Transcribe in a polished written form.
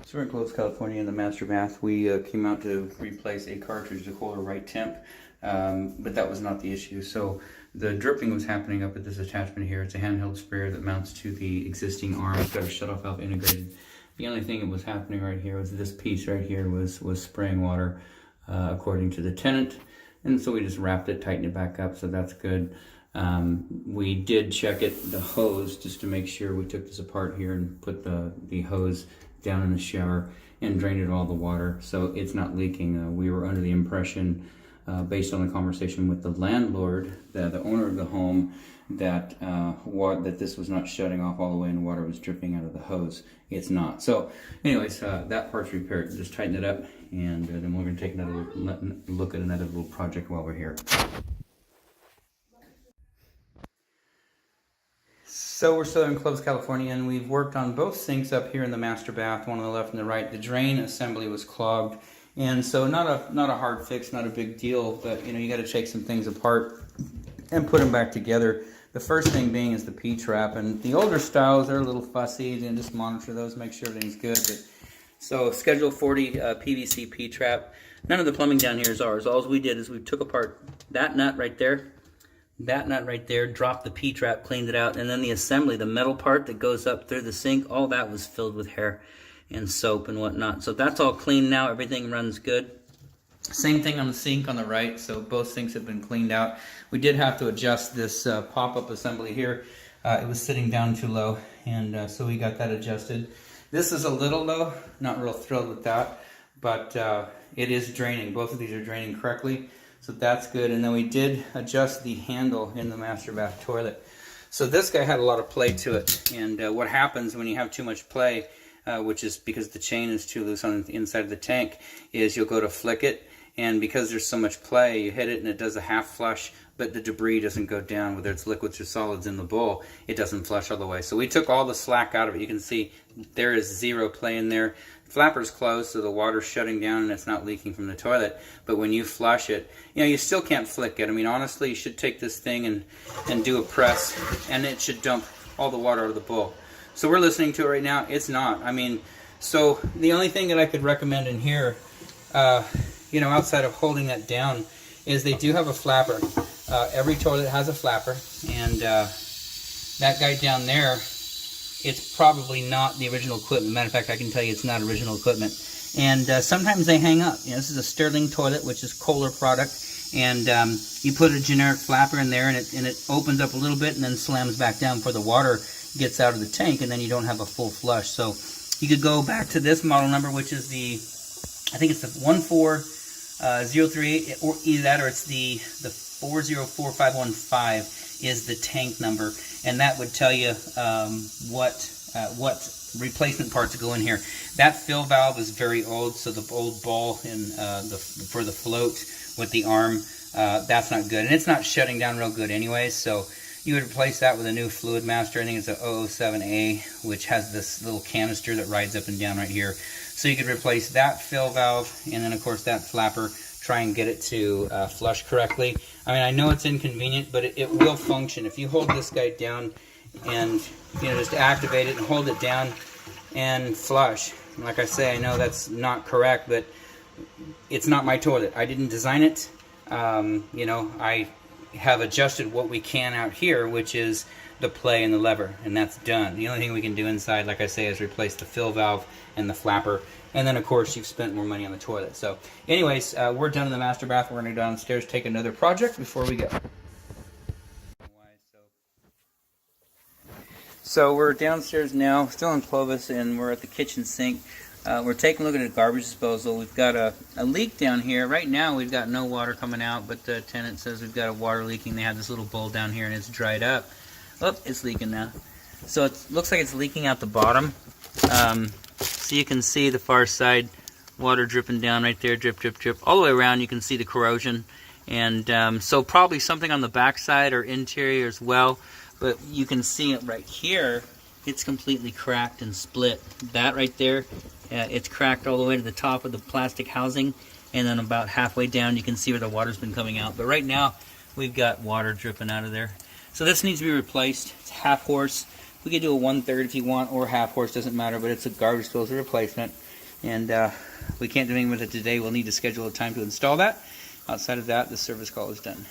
So we're in Clovis, California in the master bath. We came out to replace a cartridge to hold a right temp, but that was not the issue. So the dripping was happening up at this attachment here. It's a handheld sprayer that mounts to the existing arm. It's got a shutoff valve integrated. The only thing that was happening right here was this piece right here was spraying water according to the tenant. And so we just wrapped it, tightened it back up, so that's good. We did check it, the hose, just to make sure. We took this apart here and put the hose down in the shower and drained it all the water, so it's not leaking. We were under the impression, based on the conversation with the landlord, the owner of the home, that that this was not shutting off all the way and water was dripping out of the hose. It's not. So anyways, that part's repaired. Just tighten it up, and then we're going to take another look at another little project while we're here. So we're still in Clovis, California, and we've worked on both sinks up here in the master bath, one on the left and the right. The drain assembly was clogged, and so not a hard fix, not a big deal, but you know, you got to take some things apart and put them back together. The first thing being is the P-trap, and the older styles are a little fussy, and just monitor those, make sure everything's good. But, so Schedule 40 PVC P-trap. None of the plumbing down here is ours. All we did is we took apart that nut right there, dropped the P-trap, cleaned it out, and then the assembly, the metal part that goes up through the sink, all that was filled with hair and soap and whatnot. So that's all clean now. Everything runs good. Same thing on the sink on the right, so both sinks have been cleaned out. We did have to adjust this pop-up assembly here. It was sitting down too low, and so we got that adjusted. This is a little low, not real thrilled with that, but it is draining. Both of these are draining correctly, so that's good. And then we did adjust the handle in the master bath toilet. So this guy had a lot of play to it, and what happens when you have too much play, which is because the chain is too loose on the inside of the tank, is you'll go to flick it, and because there's so much play, you hit it and it does a half flush, but the debris doesn't go down, whether it's liquids or solids in the bowl, it doesn't flush all the way. So we took all the slack out of it. You can see there is zero play in there. Flapper's closed, so the water's shutting down and it's not leaking from the toilet. But when you flush it, you know, you still can't flick it. I mean, honestly, you should take this thing and do a press, and it should dump all the water out of the bowl. So we're listening to it right now. It's not. I mean, so the only thing that I could recommend in here, you know, outside of holding that down, is they do have a flapper. Every toilet has a flapper, and that guy down there, it's probably not the original equipment. Matter of fact, I can tell you it's not original equipment. And sometimes they hang up. You know, this is a Sterling toilet, which is Kohler product, and you put a generic flapper in there, and it opens up a little bit and then slams back down before the water gets out of the tank, and then you don't have a full flush. So you could go back to this model number, which is the, I think it's the 14038, or either that or it's the 404515 is the tank number, and that would tell you what replacement parts go in here. That fill valve is very old, so the old ball in for the float with the arm, that's not good, and it's not shutting down real good anyways. So you would replace that with a new fluid master. I think it's a 007A, which has this little canister that rides up and down right here. So you could replace that fill valve, and then of course that flapper, try and get it to flush correctly. I mean, I know it's inconvenient, but it will function. If you hold this guy down and, you know, just activate it and hold it down and flush. Like I say, I know that's not correct, but it's not my toilet. I didn't design it. You know, I have adjusted what we can out here, which is the play and the lever, and that's done. The only thing we can do inside, like I say, is replace the fill valve and the flapper, and then of course you've spent more money on the toilet. So anyways, we're done in the master bath. We're going to go downstairs, take another project before we go. So we're downstairs now, still in Clovis, and we're at the kitchen sink. We're taking a look at a garbage disposal. We've got a leak down here. Right now we've got no water coming out, but the tenant says we've got a water leaking. They have this little bowl down here and it's dried up. Oh, it's leaking now. So it looks like it's leaking out the bottom. So you can see the far side, water dripping down right there, drip, drip, drip. All the way around you can see the corrosion. And so probably something on the back side or interior as well. But you can see it right here. It's completely cracked and split. That right there, it's cracked all the way to the top of the plastic housing, and then about halfway down you can see where the water's been coming out. But right now we've got water dripping out of there. So this needs to be replaced. It's half horse. We could do a 1/3 if you want, or half horse, doesn't matter, but it's a garbage disposal replacement. And we can't do anything with it today. We'll need to schedule a time to install that. Outside of that, the service call is done.